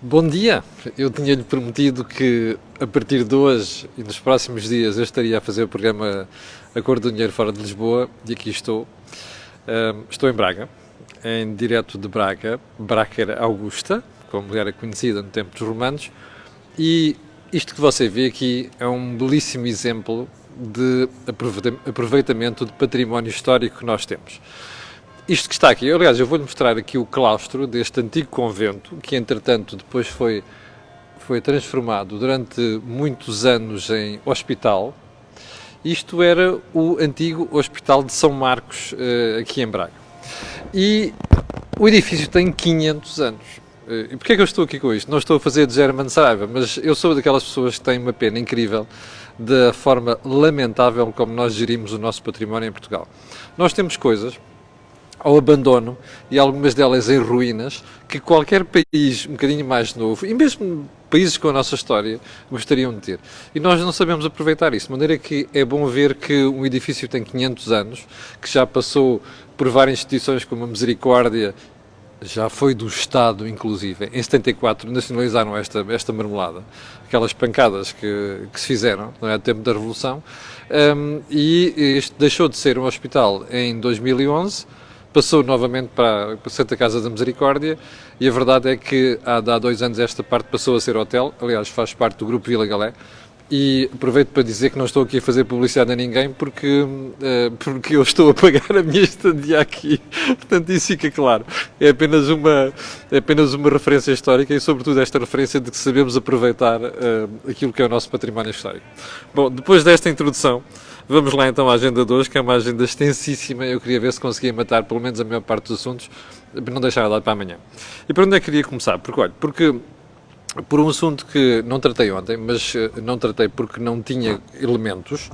Bom dia! Eu tinha-lhe prometido que a partir de hoje e nos próximos dias eu estaria a fazer o programa A Cor do Dinheiro fora de Lisboa e aqui estou. Estou em Braga, em direto de Braga, Braga Augusta, como era conhecida no tempo dos romanos, e isto que você vê aqui é um belíssimo exemplo de aproveitamento de património histórico que nós temos. Isto que está aqui, aliás, eu vou-lhe mostrar aqui o claustro deste antigo convento, que entretanto depois foi transformado durante muitos anos em hospital. Isto era o antigo Hospital de São Marcos, aqui em Braga. E o edifício tem 500 anos. E porquê é que eu estou aqui com isto? Não estou a fazer de German Saraiva, mas eu sou daquelas pessoas que têm uma pena incrível da forma lamentável como nós gerimos o nosso património em Portugal. Nós temos coisas ao abandono e algumas delas em ruínas que qualquer país um bocadinho mais novo, e mesmo países com a nossa história, gostariam de ter. E nós não sabemos aproveitar isso, de maneira que é bom ver que um edifício tem 500 anos, que já passou por várias instituições como a Misericórdia, já foi do Estado, inclusive. Em 74 nacionalizaram esta marmelada, aquelas pancadas que se fizeram, não é, no tempo da Revolução, e isto deixou de ser um hospital em 2011, passou novamente para a Santa Casa da Misericórdia e a verdade é que há 2 anos esta parte passou a ser hotel, aliás faz parte do Grupo Vila Galé, e aproveito para dizer que não estou aqui a fazer publicidade a ninguém porque eu estou a pagar a minha estadia aqui, portanto isso fica claro. É apenas uma referência histórica e sobretudo esta referência de que sabemos aproveitar aquilo que é o nosso património histórico. Bom, depois desta introdução, vamos lá então à agenda de hoje, que é uma agenda extensíssima. Eu queria ver se conseguia matar pelo menos a maior parte dos assuntos, para não deixar a dar para amanhã. E por onde é que queria começar? Porque por um assunto que não tratei ontem, mas não tratei porque não tinha elementos,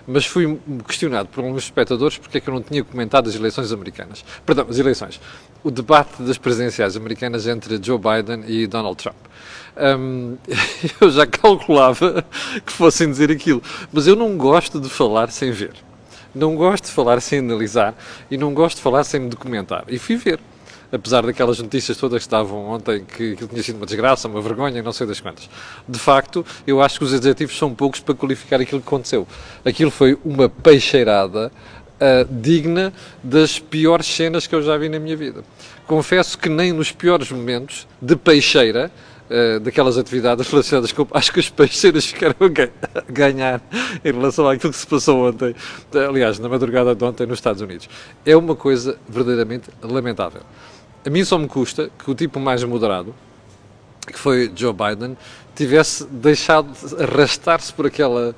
mas fui questionado por alguns espectadores porque é que eu não tinha comentado as eleições americanas. Perdão, as eleições. O debate das presidenciais americanas entre Joe Biden e Donald Trump. Eu já calculava que fossem dizer aquilo, mas eu não gosto de falar sem ver. Não gosto de falar sem analisar e não gosto de falar sem me documentar. E fui ver. Apesar daquelas notícias todas que estavam ontem, que aquilo tinha sido uma desgraça, uma vergonha, não sei das quantas. De facto, eu acho que os adjetivos são poucos para qualificar aquilo que aconteceu. Aquilo foi uma peixeirada digna das piores cenas que eu já vi na minha vida. Confesso que nem nos piores momentos de peixeira, daquelas atividades relacionadas com... Acho que os peixeiros ficaram a ganhar em relação àquilo que se passou ontem, aliás, na madrugada de ontem nos Estados Unidos. É uma coisa verdadeiramente lamentável. A mim só me custa que o tipo mais moderado, que foi Joe Biden, tivesse deixado de arrastar-se por aquela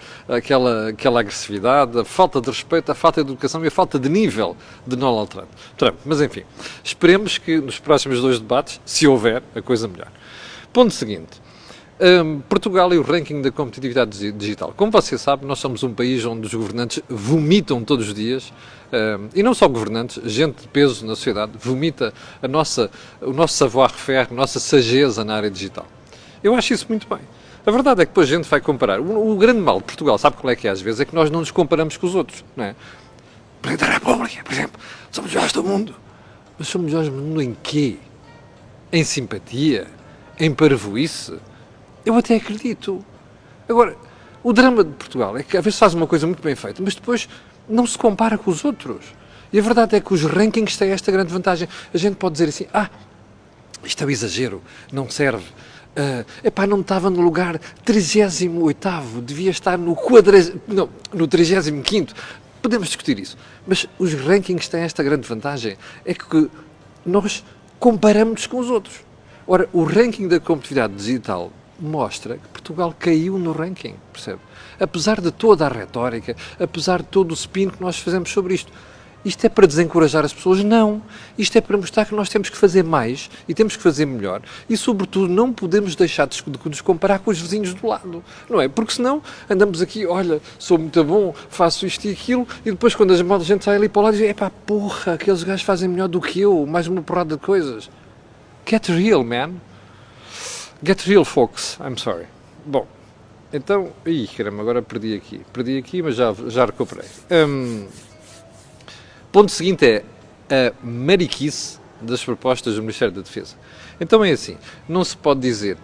agressividade, a falta de respeito, a falta de educação e a falta de nível de Donald Trump. Mas enfim, esperemos que nos próximos 2 debates, se houver, a coisa melhor. Ponto seguinte. Portugal e o ranking da competitividade digital. Como você sabe, nós somos um país onde os governantes vomitam todos os dias, e não só governantes, gente de peso na sociedade, vomita o nosso savoir-faire, a nossa sageza na área digital. Eu acho isso muito bem. A verdade é que depois a gente vai comparar. O grande mal de Portugal, sabe qual é que é às vezes? É que nós não nos comparamos com os outros, não é? O Presidente da República, por exemplo, somos melhores do mundo. Mas somos melhores do mundo em quê? Em simpatia? Em parvoíce? Eu até acredito. Agora, o drama de Portugal é que às vezes faz uma coisa muito bem feita, mas depois não se compara com os outros. E a verdade é que os rankings têm esta grande vantagem. A gente pode dizer assim, isto é um exagero, não serve. Não estava no lugar 38º, devia estar no 35º. Podemos discutir isso. Mas os rankings têm esta grande vantagem, é que nós comparamos com os outros. Ora, o ranking da competitividade digital mostra que Portugal caiu no ranking, percebe? Apesar de toda a retórica, apesar de todo o spin que nós fazemos sobre isto. Isto é para desencorajar as pessoas? Não. Isto é para mostrar que nós temos que fazer mais e temos que fazer melhor e, sobretudo, não podemos deixar de nos comparar com os vizinhos do lado, não é? Porque senão andamos aqui, olha, sou muito bom, faço isto e aquilo e depois quando a gente sai ali para o lado diz, porra, aqueles gajos fazem melhor do que eu, mais uma porrada de coisas. Get real, man. Get real, folks. I'm sorry. Bom, então... caramba, agora perdi aqui, mas já recuperei. Ponto seguinte é a mariquice das propostas do Ministério da Defesa. Então é assim, não se pode dizer,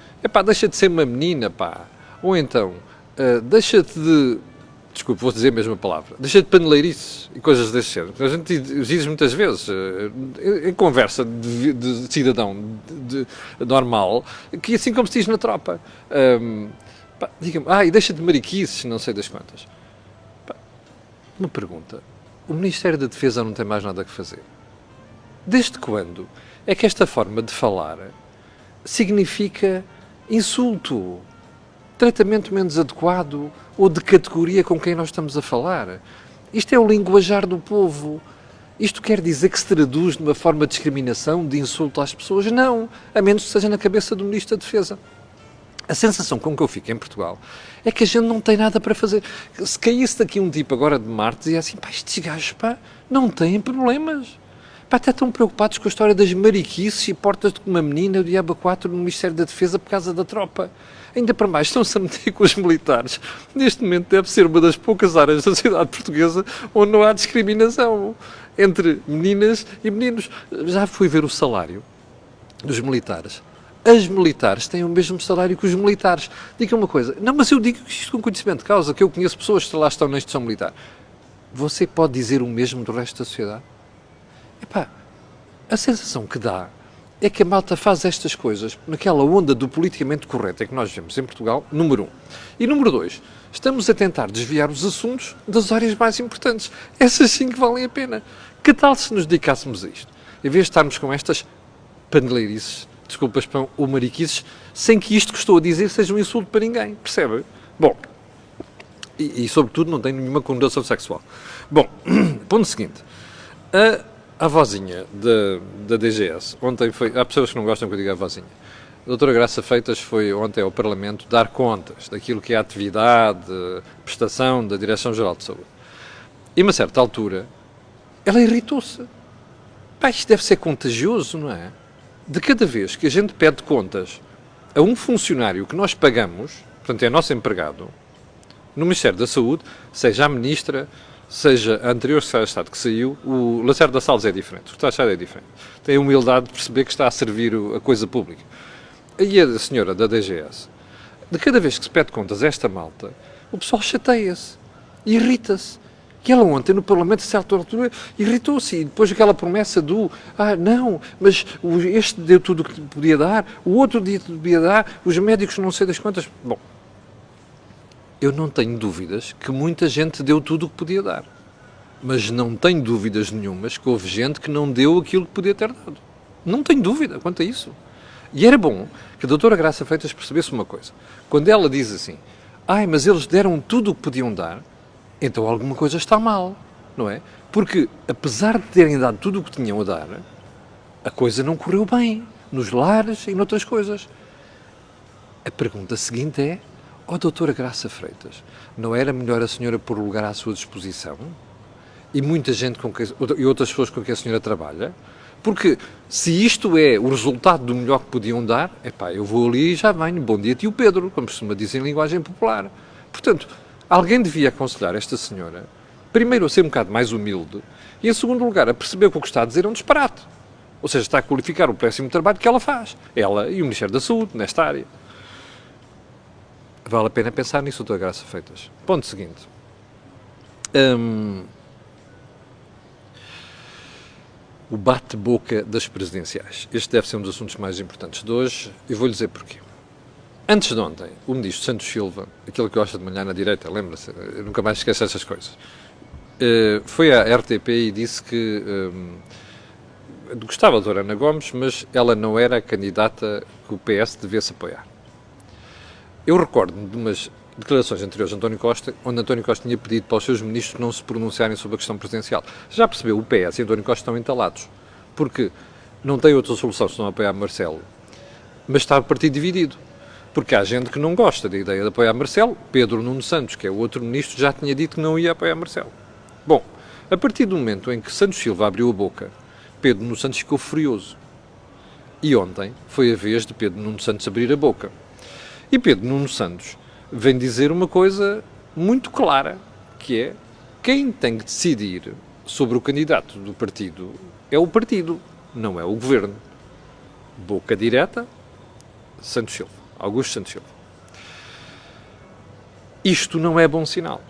deixa de ser uma menina, pá, ou então, deixa-te de, desculpe, vou dizer a mesma palavra, deixa de paneleirices e coisas desse género. A gente diz muitas vezes, em conversa de cidadão normal, que assim como se diz na tropa, diga-me, e deixa de mariquices, não sei das quantas. Uma pergunta, o Ministério da Defesa não tem mais nada que fazer? Desde quando é que esta forma de falar significa insulto, tratamento menos adequado ou de categoria com quem nós estamos a falar? Isto é o linguajar do povo. Isto quer dizer que se traduz numa forma de discriminação, de insulto às pessoas? Não, a menos que seja na cabeça do Ministro da Defesa. A sensação com que eu fico em Portugal é que a gente não tem nada para fazer. Se caísse daqui um tipo agora de Marte, dizia assim, estes gajos, não têm problemas. Até estão preocupados com a história das mariquices e portas de uma menina, o Diabo 4 no Ministério da Defesa por causa da tropa. Ainda para mais, estão-se a meter com os militares. Neste momento deve ser uma das poucas áreas da sociedade portuguesa onde não há discriminação entre meninas e meninos. Já fui ver o salário dos militares. As militares têm o mesmo salário que os militares. Diga uma coisa. Não, mas eu digo isto com conhecimento de causa, que eu conheço pessoas que lá estão na instituição militar. Você pode dizer o mesmo do resto da sociedade? A sensação que dá é que a malta faz estas coisas naquela onda do politicamente correto que nós vemos em Portugal, número 1. E número 2, estamos a tentar desviar os assuntos das áreas mais importantes. Essas sim que valem a pena. Que tal se nos dedicássemos a isto? Em vez de estarmos com estas paneleirices, desculpas, ou mariquices, sem que isto que estou a dizer seja um insulto para ninguém. Percebe? Bom, e sobretudo não tem nenhuma conotação sexual. Bom, ponto seguinte. A vozinha da DGS, ontem foi, há pessoas que não gostam que eu diga a vozinha, a doutora Graça Freitas foi ontem ao Parlamento dar contas daquilo que é a atividade, prestação da Direção-Geral de Saúde. E a uma certa altura, ela irritou-se. Isto deve ser contagioso, não é? De cada vez que a gente pede contas a um funcionário que nós pagamos, portanto é nosso empregado, no Ministério da Saúde, seja a Ministra, seja a anterior Secretária de Estado que saiu, o Lacerda Salles é diferente, o Secretário de Estado é diferente. Tem a humildade de perceber que está a servir a coisa pública. E a senhora da DGS, de cada vez que se pede contas a esta malta, o pessoal chateia-se, irrita-se. E ela ontem no Parlamento, a certa altura, irritou-se. E depois aquela promessa do, não, mas este deu tudo o que podia dar, o outro dia podia dar, os médicos não sei das quantas. Bom, eu não tenho dúvidas que muita gente deu tudo o que podia dar. Mas não tenho dúvidas nenhumas que houve gente que não deu aquilo que podia ter dado. Não tenho dúvida quanto a isso. E era bom que a doutora Graça Freitas percebesse uma coisa. Quando ela diz assim, mas eles deram tudo o que podiam dar, então alguma coisa está mal, não é? Porque, apesar de terem dado tudo o que tinham a dar, a coisa não correu bem, nos lares e noutras coisas. A pergunta seguinte é, doutora Graça Freitas, não era melhor a senhora pôr o lugar à sua disposição? E muita gente e outras pessoas com quem a senhora trabalha? Porque se isto é o resultado do melhor que podiam dar, eu vou ali e já venho, bom dia tio Pedro, como costuma dizer em linguagem popular. Portanto, alguém devia aconselhar esta senhora, primeiro a ser um bocado mais humilde e, em segundo lugar, a perceber que o que está a dizer é um disparate. Ou seja, está a qualificar o péssimo trabalho que ela faz. Ela e o Ministério da Saúde, nesta área. Vale a pena pensar nisso, doutora Graça Freitas. Ponto seguinte. O bate-boca das presidenciais. Este deve ser um dos assuntos mais importantes de hoje e vou-lhe dizer porquê. Antes de ontem, o ministro Santos Silva, aquele que gosta de manhã na direita, lembra-se, eu nunca mais esqueço essas coisas, foi à RTP e disse que gostava da Ana Gomes, mas ela não era a candidata que o PS devesse apoiar. Eu recordo-me de umas declarações anteriores de António Costa, onde António Costa tinha pedido para os seus ministros não se pronunciarem sobre a questão presidencial. Já percebeu, o PS e António Costa estão entalados, porque não tem outra solução se não apoiar Marcelo, mas está o partido dividido. Porque há gente que não gosta da ideia de apoiar Marcelo. Pedro Nuno Santos, que é o outro ministro, já tinha dito que não ia apoiar Marcelo. Bom, a partir do momento em que Santos Silva abriu a boca, Pedro Nuno Santos ficou furioso. E ontem foi a vez de Pedro Nuno Santos abrir a boca. E Pedro Nuno Santos vem dizer uma coisa muito clara, que é quem tem que decidir sobre o candidato do partido é o partido. não é o governo. Boca direta, Santos Silva, Augusto Santos Silva. Isto não é bom sinal.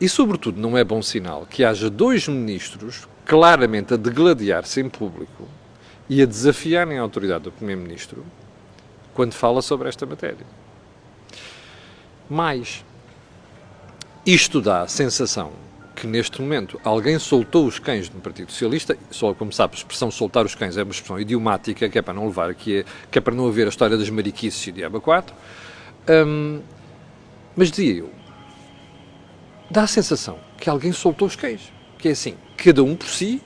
E, sobretudo, não é bom sinal que haja dois ministros claramente a degladiar-se em público e a desafiarem a autoridade do Primeiro-Ministro quando fala sobre esta matéria. Mas isto dá a sensação que, neste momento, alguém soltou os cães no Partido Socialista. Só, como sabe, a expressão soltar os cães é uma expressão idiomática, que é para não levar aqui, que é para não haver a história das mariquices e diabo 4. Mas dizia eu, dá a sensação que alguém soltou os cães. Que é assim, cada um por si,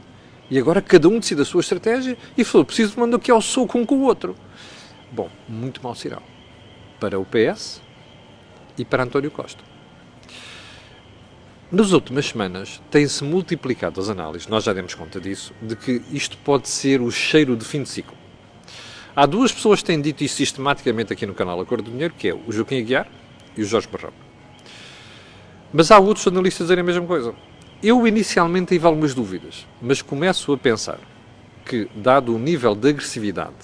e agora cada um decide a sua estratégia, e foi preciso mandar aqui ao soco um com o outro. Bom, muito mau sinal. Para o PS e para António Costa. Nas últimas semanas têm-se multiplicado as análises, nós já demos conta disso, de que isto pode ser o cheiro de fim de ciclo. Há duas pessoas que têm dito isso sistematicamente aqui no canal Acordo do Dinheiro, que é o Joaquim Aguiar e o Jorge Barroso. Mas há outros analistas a dizerem a mesma coisa. Eu inicialmente tive algumas dúvidas, mas começo a pensar que, dado o nível de agressividade,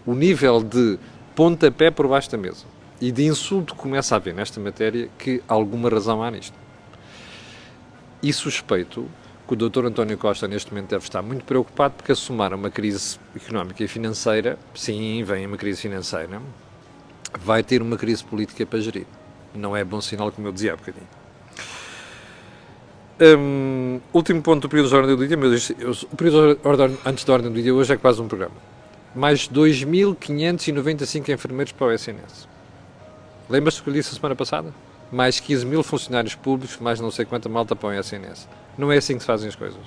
o nível de pontapé por baixo da mesa e de insulto que começa a haver nesta matéria, que alguma razão há nisto. E suspeito que o Dr. António Costa neste momento deve estar muito preocupado porque assumir uma crise económica e financeira, sim, vem uma crise financeira, vai ter uma crise política para gerir. Não é bom sinal, como eu dizia há bocadinho. Último ponto do período de ordem do dia, mas o período antes da ordem do dia hoje é quase um programa. Mais 2.595 enfermeiros para o SNS. Lembra-se do que eu disse a semana passada? Mais 15.000 funcionários públicos, mais não sei quanta malta para o SNS. Não é assim que se fazem as coisas.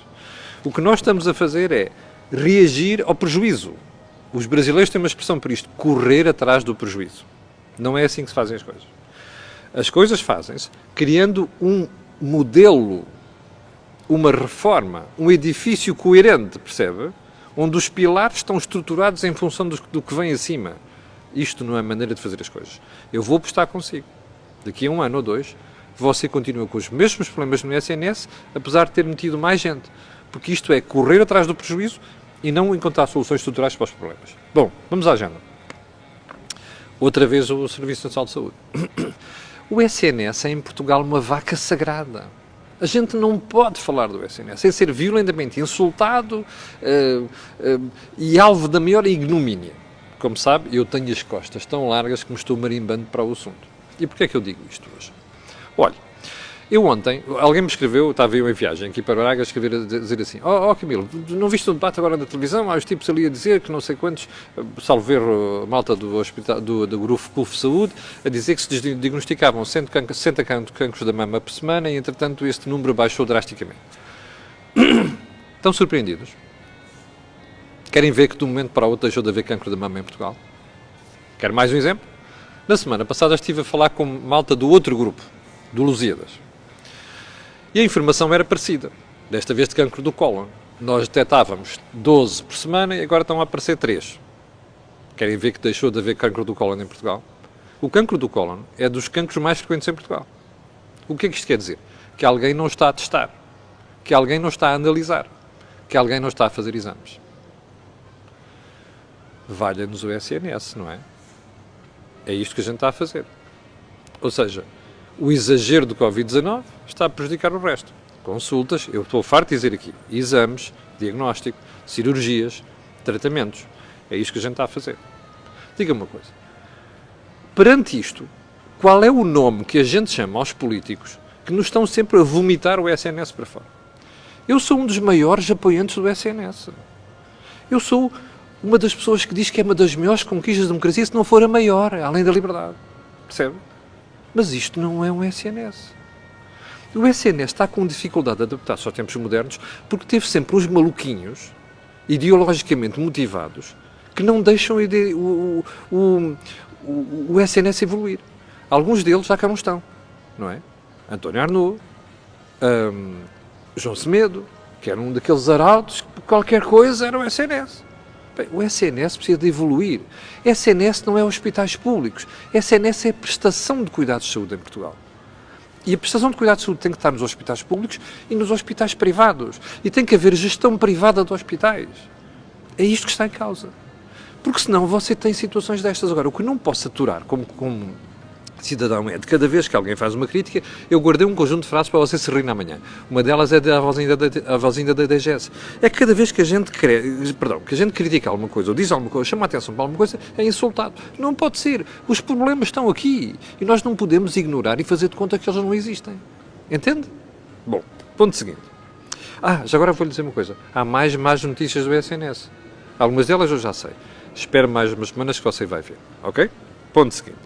O que nós estamos a fazer é reagir ao prejuízo. Os brasileiros têm uma expressão para isto, correr atrás do prejuízo. Não é assim que se fazem as coisas. As coisas fazem-se criando um modelo, uma reforma, um edifício coerente, percebe? Onde os pilares estão estruturados em função do que vem acima. Isto não é maneira de fazer as coisas. Eu vou apostar consigo. Daqui a 1 ano ou 2, você continua com os mesmos problemas no SNS, apesar de ter metido mais gente. Porque isto é correr atrás do prejuízo e não encontrar soluções estruturais para os problemas. Bom, vamos à agenda. Outra vez o Serviço Nacional de Saúde. O SNS é em Portugal uma vaca sagrada. A gente não pode falar do SNS sem ser violentamente insultado e alvo da maior ignomínia. Como sabe, eu tenho as costas tão largas que me estou marimbando para o assunto. E porquê é que eu digo isto hoje? Olha, eu ontem, alguém me escreveu, estava eu em viagem aqui para Braga, a dizer assim, Camilo, não viste o debate agora na televisão? Há os tipos ali a dizer que não sei quantos, salvo ver a malta do hospital, do grupo CUF Saúde, a dizer que se diagnosticavam 60 cancros da mama por semana e, entretanto, este número baixou drasticamente. Estão surpreendidos? Querem ver que de um momento para o outro deixou de haver cancro da mama em Portugal? Quer mais um exemplo? Na semana passada estive a falar com malta do outro grupo, do Lusíadas. E a informação era parecida. Desta vez de cancro do cólon. Nós detectávamos 12 por semana e agora estão a aparecer 3. Querem ver que deixou de haver cancro do cólon em Portugal? O cancro do cólon é dos cancros mais frequentes em Portugal. O que é que isto quer dizer? Que alguém não está a testar. Que alguém não está a analisar. Que alguém não está a fazer exames. Valha-nos o SNS, não é? É isto que a gente está a fazer. Ou seja, o exagero do Covid-19 está a prejudicar o resto. Consultas, eu estou farto de dizer aqui, exames, diagnóstico, cirurgias, tratamentos. É isto que a gente está a fazer. Diga-me uma coisa. Perante isto, qual é o nome que a gente chama aos políticos que nos estão sempre a vomitar o SNS para fora? Eu sou um dos maiores apoiantes do SNS. Eu sou uma das pessoas que diz que é uma das maiores conquistas da democracia, se não for a maior, além da liberdade. Percebe? Mas isto não é um SNS. O SNS está com dificuldade de adaptar-se aos tempos modernos porque teve sempre uns maluquinhos, ideologicamente motivados, que não deixam o SNS evoluir. Alguns deles já cá não estão, não é? António Arnaud, João Semedo, que era um daqueles arautos que qualquer coisa era o SNS. Bem, o SNS precisa de evoluir. SNS não é hospitais públicos. SNS é a prestação de cuidados de saúde em Portugal. E a prestação de cuidados de saúde tem que estar nos hospitais públicos e nos hospitais privados. E tem que haver gestão privada de hospitais. É isto que está em causa. Porque senão você tem situações destas. Agora, o que não posso aturar como cidadão é de cada vez que alguém faz uma crítica, eu guardei um conjunto de frases para você se rir amanhã. Uma delas é da vozinha da DGS. É que cada vez que a gente critica alguma coisa ou diz alguma coisa, chama a atenção para alguma coisa, é insultado. Não pode ser. Os problemas estão aqui e nós não podemos ignorar e fazer de conta que eles não existem. Entende? Bom, ponto seguinte. Já agora vou-lhe dizer uma coisa. Há mais notícias do SNS. Algumas delas eu já sei. Espero mais umas semanas que você vai ver. Ok? Ponto seguinte.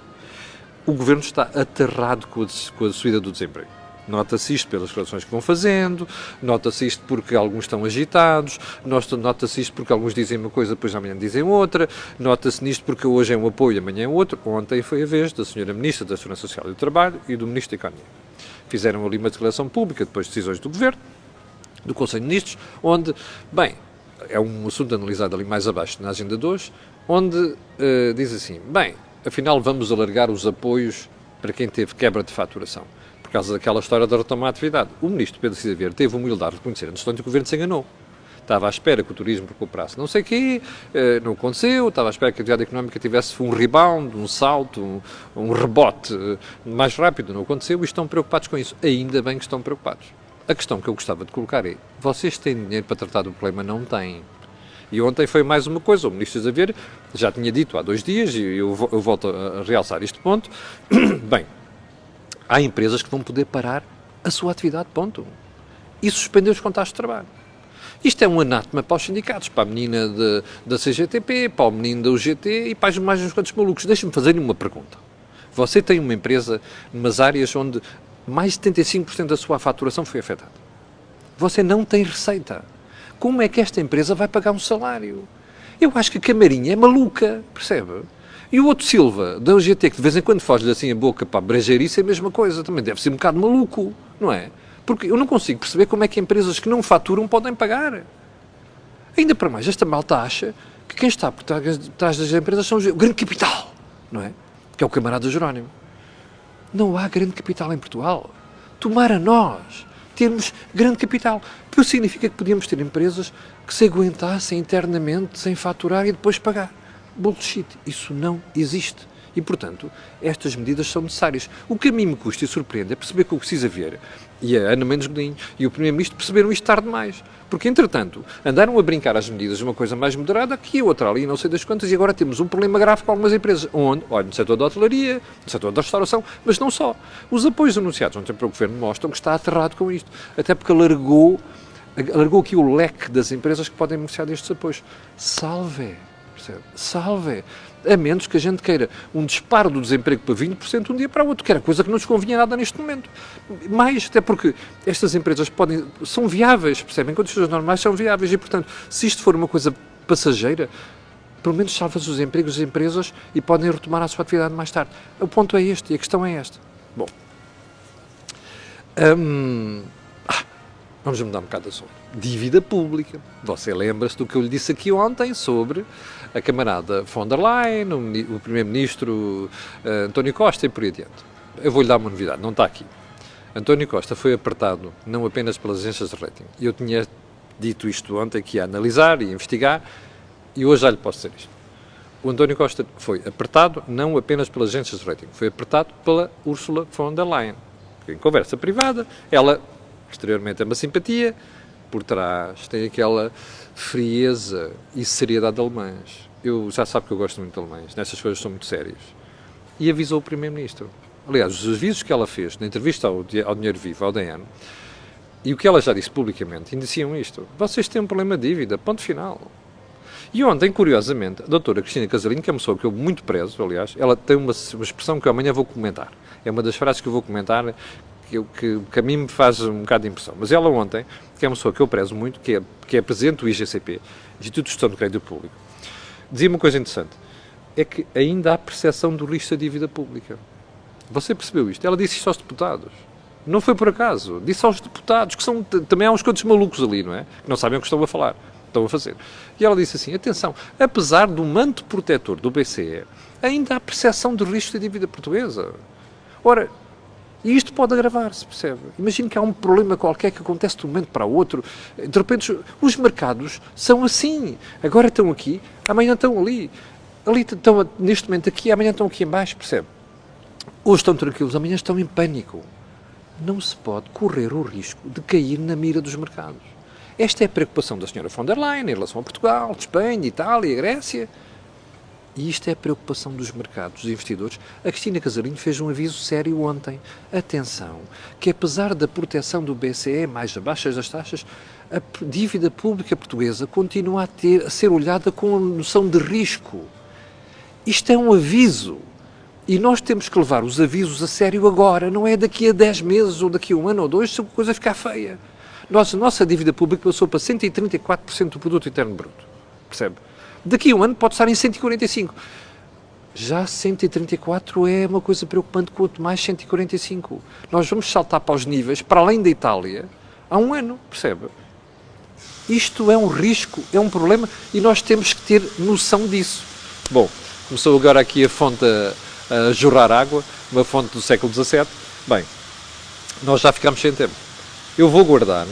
O Governo está aterrado com a subida do desemprego. Nota-se isto pelas declarações que vão fazendo, nota-se isto porque alguns estão agitados, nota-se isto porque alguns dizem uma coisa, depois amanhã dizem outra, nota-se nisto porque hoje é um apoio, amanhã é outro. Ontem foi a vez da Sra. Ministra da Segurança Social e do Trabalho e do Ministro da Economia. Fizeram ali uma declaração pública, depois de decisões do Governo, do Conselho de Ministros, onde, bem, é um assunto analisado ali mais abaixo na agenda de hoje, onde diz assim, bem, afinal vamos alargar os apoios para quem teve quebra de faturação, por causa daquela história da retomar a atividade. O ministro Pedro Cisa Vieira teve a humildade de reconhecer, antes que o Governo se enganou. Estava à espera que o turismo recuperasse não sei o quê, não aconteceu, estava à espera que a atividade económica tivesse um rebound, um salto, um rebote mais rápido, não aconteceu e estão preocupados com isso. Ainda bem que estão preocupados. A questão que eu gostava de colocar é, vocês têm dinheiro para tratar do problema? Não têm. E ontem foi mais uma coisa, o Ministro Xavier já tinha dito há 2 dias, e eu volto a realçar este ponto, bem, há empresas que vão poder parar a sua atividade, ponto, e suspender os contratos de trabalho. Isto é um anátema para os sindicatos, para a menina da CGTP, para o menino da UGT e para mais uns quantos malucos. Deixe-me fazer-lhe uma pergunta. Você tem uma empresa numas áreas onde mais de 75% da sua faturação foi afetada. Você não tem receita. Como é que esta empresa vai pagar um salário? Eu acho que a Camarinha é maluca, percebe? E o outro Silva, da UGT, que de vez em quando foge-lhe assim a boca para brejer isso, é a mesma coisa. Também deve ser um bocado maluco, não é? Porque eu não consigo perceber como é que empresas que não faturam podem pagar. Ainda para mais, esta malta acha que quem está por trás das empresas são o grande capital, não é? Que é o camarada Jerónimo. Não há grande capital em Portugal. Tomara nós termos grande capital. Porque significa que podíamos ter empresas que se aguentassem internamente sem faturar e depois pagar. Bullshit. Isso não existe. E, portanto, estas medidas são necessárias. O que a mim me custa e surpreende é perceber que o Cisa Vieira e a Ana Mendes Godinho e o Primeiro-Ministro perceberam isto tarde demais. Porque, entretanto, andaram a brincar as medidas de uma coisa mais moderada, aqui, outra ali, não sei das quantas, e agora temos um problema grave com algumas empresas. Onde? Olha, no setor da hotelaria, no setor da restauração, mas não só. Os apoios anunciados ontem pelo Governo mostram que está aterrado com isto. Até porque alargou aqui o leque das empresas que podem beneficiar destes apoios. Salve! Percebe? Salve! A menos que a gente queira um disparo do desemprego para 20% de um dia para o outro, que era coisa que não nos convinha nada neste momento. Mais, até porque estas empresas são viáveis, percebem? Em condições normais são viáveis e, portanto, se isto for uma coisa passageira, pelo menos salva-se os empregos das empresas e podem retomar a sua atividade mais tarde. O ponto é este e a questão é esta. Bom, vamos mudar um bocado de assunto. Dívida pública. Você lembra-se do que eu lhe disse aqui ontem sobre a camarada von der Leyen, o Primeiro-Ministro António Costa e por aí adiante. Eu vou-lhe dar uma novidade, não está aqui. António Costa foi apertado não apenas pelas agências de rating. Eu tinha dito isto ontem, que ia analisar e investigar, e hoje já lhe posso dizer isto. O António Costa foi apertado não apenas pelas agências de rating, foi apertado pela Ursula von der Leyen. Em conversa privada, ela exteriormente é uma simpatia, por trás tem aquela frieza e seriedade alemãs. Eu já sabe que eu gosto muito de alemães, nestas coisas são muito sérios. E avisou o Primeiro-Ministro. Aliás, os avisos que ela fez na entrevista ao Dinheiro Vivo, ao DN, e o que ela já disse publicamente, indiciam isto. Vocês têm um problema de dívida, ponto final. E ontem, curiosamente, a doutora Cristina Casalinho, que é uma pessoa que eu muito prezo, aliás, ela tem uma expressão que eu amanhã vou comentar. É uma das frases que eu vou comentar que a mim me faz um bocado de impressão. Mas ela ontem, que é uma pessoa que eu prezo muito, que é presidente do IGCP, Instituto de Gestão do Crédito Público, dizia uma coisa interessante, é que ainda há percepção do risco da dívida pública. Você percebeu isto? Ela disse isto aos deputados. Não foi por acaso. Disse aos deputados, que são também há uns quantos malucos ali, não é? Que não sabem o que estão a falar, estão a fazer. E ela disse assim, atenção, apesar do manto protetor do BCE, ainda há percepção do risco da dívida portuguesa. Ora, E isto pode agravar-se, percebe? Imagine que há um problema qualquer que acontece de um momento para o outro. De repente, os mercados são assim. Agora estão aqui, amanhã estão ali. Ali estão, neste momento aqui, amanhã estão aqui em baixo, percebe? Hoje estão tranquilos, amanhã estão em pânico. Não se pode correr o risco de cair na mira dos mercados. Esta é a preocupação da senhora von der Leyen em relação a Portugal, Espanha, Itália, Grécia. E isto é a preocupação dos mercados, dos investidores. A Cristina Casarinho fez um aviso sério ontem. Atenção, que apesar da proteção do BCE mais as baixas das taxas, a dívida pública portuguesa continua a ser olhada com a noção de risco. Isto é um aviso. E nós temos que levar os avisos a sério agora, não é daqui a 10 meses ou daqui a 1 ano ou 2, se a coisa ficar feia. A nossa dívida pública passou para 134% do produto interno bruto. Percebe? Daqui a 1 ano pode estar em 145. Já 134 é uma coisa preocupante, quanto mais 145. Nós vamos saltar para os níveis, para além da Itália, há 1 ano, percebe? Isto é um risco, é um problema e nós temos que ter noção disso. Bom, começou agora aqui a fonte a jorrar água, uma fonte do século XVII. Bem, nós já ficamos sem tempo. Eu vou guardar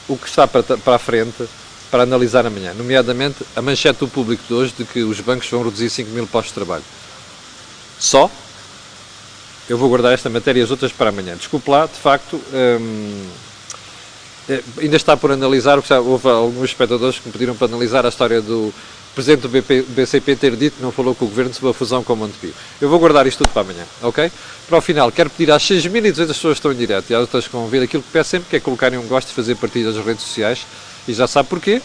o que está para a frente para analisar amanhã, nomeadamente a manchete do Público de hoje de que os bancos vão reduzir 5.000 postos de trabalho. Só? Eu vou guardar esta matéria e as outras para amanhã. Desculpe lá, de facto, ainda está por analisar, houve alguns espectadores que me pediram para analisar a história do presidente do BCP ter dito que não falou com o governo sobre a fusão com o Montepio. Eu vou guardar isto tudo para amanhã, ok? Para o final, quero pedir às 6.200 pessoas que estão em direto e às outras que vão ver aquilo que peço sempre, que é colocarem um gosto de fazer partilha nas redes sociais. E já sabe porquê?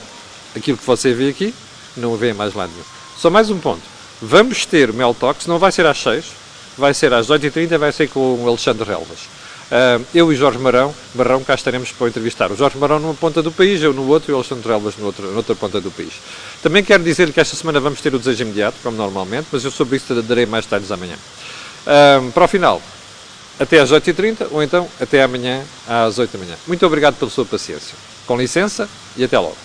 Aquilo que você vê aqui, não vê mais lá nenhum. Só mais um ponto. Vamos ter o Mel Talks, não vai ser às 6, vai ser às 8h30, vai ser com o Alexandre Relvas. Eu e Jorge Marão, cá estaremos para o entrevistar. O Jorge Marão numa ponta do país, eu no outro e o Alexandre Relvas noutra ponta do país. Também quero dizer que esta semana vamos ter o Desejo Imediato, como normalmente, mas eu sobre isso darei mais detalhes amanhã. Para o final, até às 8h30 ou então até amanhã às 8 da manhã. Muito obrigado pela sua paciência. Com licença e até logo.